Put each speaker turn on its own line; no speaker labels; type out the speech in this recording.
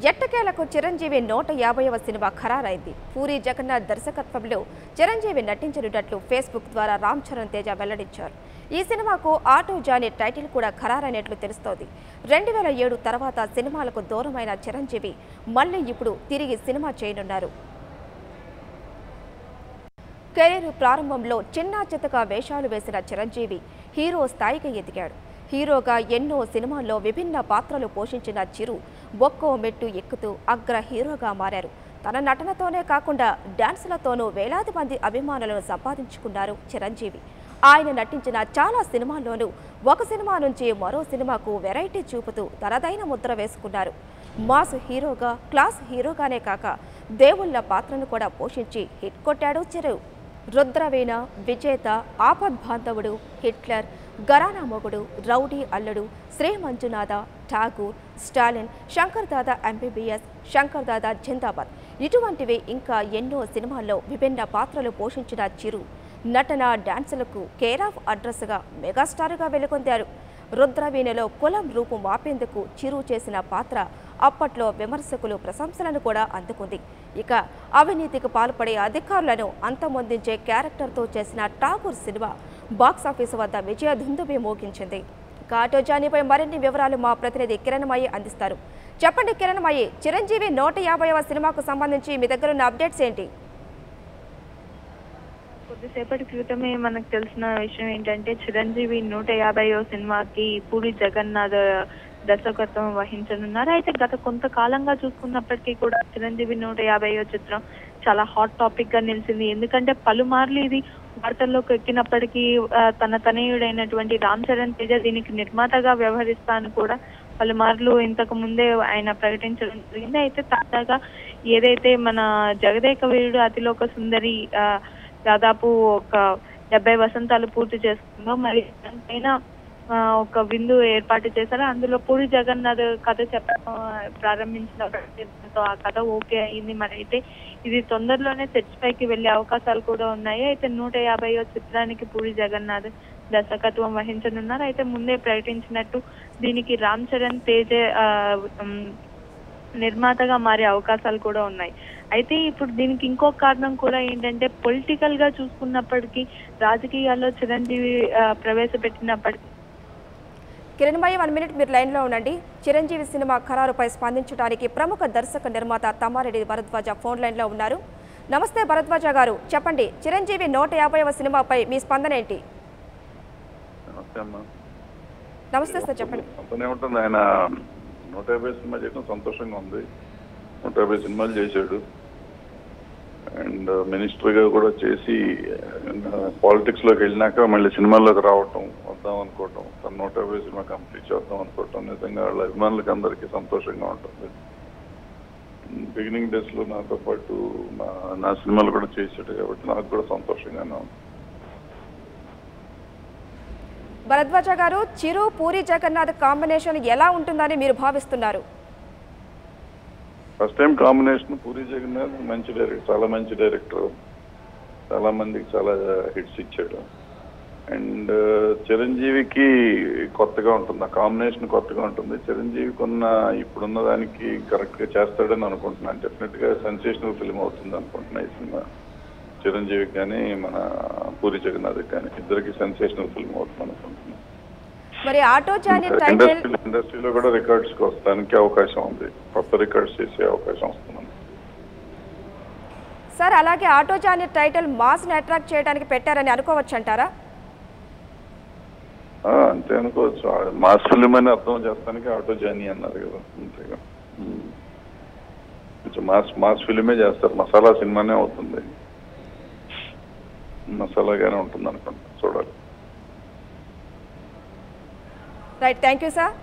ఎట్టకేలకు చిరంజీవి 150వ సినిమా ఖరారైంది. పూరి జగన్నాథ్ దర్శకత్వంలో చిరంజీవి నటించనున్నట్లు ఫేస్బుక్ ద్వారా రామ్ చరణ్ తేజ వెల్లడించారు. ఈ సినిమాకు ఆటో జానీ టైటిల్ కూడా ఖరారైనట్లు తెలుస్తోంది. 2007 తర్వాత సినిమాలకు దూరమైన చిరంజీవి మళ్లీ ఇప్పుడు తిరిగి సినిమా చేయనున్నారు. కెరీర్ ప్రారంభంలో చిన్నా చితక వేషాలు వేసిన చిరంజీవి హీరో స్థాయికి ఎదిగాడు. హీరోగా ఎన్నో సినిమాల్లో విభిన్న పాత్రలు పోషించిన చిరు ఒక్కో మెట్టు ఎక్కుతూ అగ్ర హీరోగా మారారు. తన నటనతోనే కాకుండా డాన్సులతోనూ వేలాది మంది అభిమానులను సంపాదించుకున్నారు చిరంజీవి. ఆయన నటించిన చాలా సినిమాల్లోనూ ఒక సినిమా నుంచి మరో సినిమాకు వెరైటీ చూపుతూ తనదైన ముద్ర వేసుకున్నారు. మాస్ హీరోగా, క్లాస్ హీరోగానే కాక దేవుళ్ల పాత్రను కూడా పోషించి హిట్ కొట్టాడు చిరు. రుద్రవీణ, విజేత, ఆపద్బాంధవుడు, హిట్లర్, గరానా మొగుడు, రౌడీ అల్లుడు, శ్రీ మంజునాథ, ఠాగూర్, స్టాలిన్, శంకర్ దాదా ఎంబీబీఎస్, శంకర్ దాదా జిందాబాద్ ఇటువంటివి ఇంకా ఎన్నో సినిమాల్లో విభిన్న పాత్రలు పోషించిన చిరు నటన, డాన్సులకు కేర్ ఆఫ్ అడ్రస్గా మెగాస్టార్గా వెలుగొందారు. రుద్రవీణలో కులం రూపు మాపేందుకు చిరు చేసిన పాత్ర అప్పట్లో విమర్శకులు ప్రశంసలను కూడా అందుకుంది. ఇక అవినీతికి పాల్పడే అధికారులను అంతమొందించే క్యారెక్టర్తో చేసిన ఠాగూర్ సినిమా బాక్సాఫీసు వద్ద విజయ దుందుబి మోగించింది. ఇక ఆటో జానీపై మరిన్ని వివరాలు మా ప్రతినిధి కిరణ్మయి అందిస్తారు. చెప్పండి కిరణ్మయి, చిరంజీవి 150వ సినిమాకు సంబంధించి మీ దగ్గర ఉన్న అప్డేట్స్ ఏంటి?
కొద్దిసేపటి క్రితమే మనకు తెలిసిన విషయం ఏంటంటే చిరంజీవి 150వ సినిమాకి పూరి జగన్నాథ్ దర్శకత్వం వహించనున్నారు. అయితే గత కొంతకాలంగా చూసుకున్నప్పటికీ కూడా చిరంజీవి 150వ చిత్రం చాలా హాట్ టాపిక్ గా నిలిచింది. ఎందుకంటే పలుమార్లు ఇది వార్తల్లోకి ఎక్కినప్పటికీ తన తనయుడైనటువంటి రామ్ చరణ్ తేజ దీనికి నిర్మాతగా వ్యవహరిస్తాను కూడా పలుమార్లు ఇంతకు ముందే ఆయన ప్రకటించడం జరిగింది. అయితే తాజాగా ఏదైతే మన జగదేక వీరుడు అతిలోక సుందరి దాదాపు ఒక 70 వసంతాలు పూర్తి చేసుకుందో, మరి దానిపైన ఒక విందు ఏర్పాటు చేశారు. అందులో పూరి జగన్నాథ్ కథ చెప్పడం ప్రారంభించిన ఆ కథ ఓకే అయింది. మరి అయితే ఇది తొందరలోనే సెట్స్ పైకి వెళ్లే అవకాశాలు కూడా ఉన్నాయి. అయితే 150వ చిత్రానికి పూరి జగన్నాథ్ దర్శకత్వం వహించనున్నారు. అయితే ముందే ప్రకటించినట్టు దీనికి రామ్ చరణ్ తేజ నిర్మాతగా మారే అవకాశాలు కూడా ఉన్నాయి. అయితే ఇప్పుడు దీనికి ఇంకో కారణం కూడా ఏంటంటే పొలిటికల్ గా చూసుకున్నప్పటికీ రాజకీయాల్లో చిరంజీవి ప్రవేశపెట్టినప్పటికీ.
కిరణ్మయ్య 1 మినిట్ మీరు లైన్లో ఉండండి. చిరంజీవి సినిమా ఖరారుపై స్పందించడానికి ప్రముఖ దర్శక నిర్మాత తమ్మారెడ్డి భరద్వాజ ఫోన్ లైన్లో ఉన్నారు. నమస్తే భరద్వాజ గారు, చెప్పండి, చిరంజీవి 150వ సినిమాపై మీ స్పందన ఏంటి? నమస్తే సార్, చెప్పండి.
ఆయన 150 సినిమా చేయడం సంతోషంగా ఉంది. 150 సినిమాలు చేశాడు అండ్ మినిస్టర్గా కూడా చేసి పాలిటిక్స్ లోకి వెళ్ళినాక మళ్ళీ సినిమాల్లోకి రావటం, వద్దాం అనుకోవటం, తన 150 సినిమా కంప్లీట్ చేద్దాం అనుకోవటం నిజంగా వాళ్ళ అభిమానులకి అందరికీ సంతోషంగా ఉంటుంది. బిగినింగ్ డేస్ లో నాతో పాటు నా సినిమాలు కూడా చేశాడు కాబట్టి నాకు కూడా సంతోషంగానే ఉంది.
భరద్వాజ గారు, చిరు పూరి జగన్నాథ్ కాంబినేషన్ ఎలా ఉంటుందని మీరు భావిస్తున్నారు?
First time combination Puri Jagannath మంచి డైరెక్టర్, చాలా మంచి డైరెక్టర్, చాలా మందికి చాలా హిట్స్ ఇచ్చాడు. అండ్ చిరంజీవికి కొత్తగా ఉంటుంది, ఆ కాంబినేషన్ కొత్తగా ఉంటుంది. చిరంజీవికి ఇప్పుడున్న దానికి కరెక్ట్ గా చేస్తాడని అనుకుంటున్నాను. డెఫినెట్ గా సెన్సేషనల్ ఫిల్మ్ అవుతుంది అనుకుంటున్నా ఈ సినిమా. చిరంజీవికి కానీ మన పూరి జగన్నాథ్ కానీ ఇద్దరికి సెన్సేషనల్ ఫిల్మ్ అవుతుంది అనుకుంటున్నాను.
మరి ఆటో జానీ టైటిల్
ఇండస్ట్రీలో కూడా రికార్డ్స్ కి వస్తానికి అవకాశం ఉంది, కొత్త రికార్డ్స్ చేసే అవకాశం వస్తుంది
సార్. అలాగే ఆటో జానీ టైటిల్ మాస్ ని అట్రాక్ట్ చేయడానికి పెట్టారని అనుకోవచ్చు అంటారా?
అంతే అనుకోవచ్చు. మాస్ ఫిల్మ్ అని అర్థం చేస్తానికి ఆటో జానీ అన్నారు కదా, అంతేగా. కొంచెం మాస్ ఫిల్మే చేస్తారు, మసాలా సినిమానే అవుతుంది, మసాలాగానే ఉంటుంది అనుకుంటా, చూడాలి.
Right, thank you sir.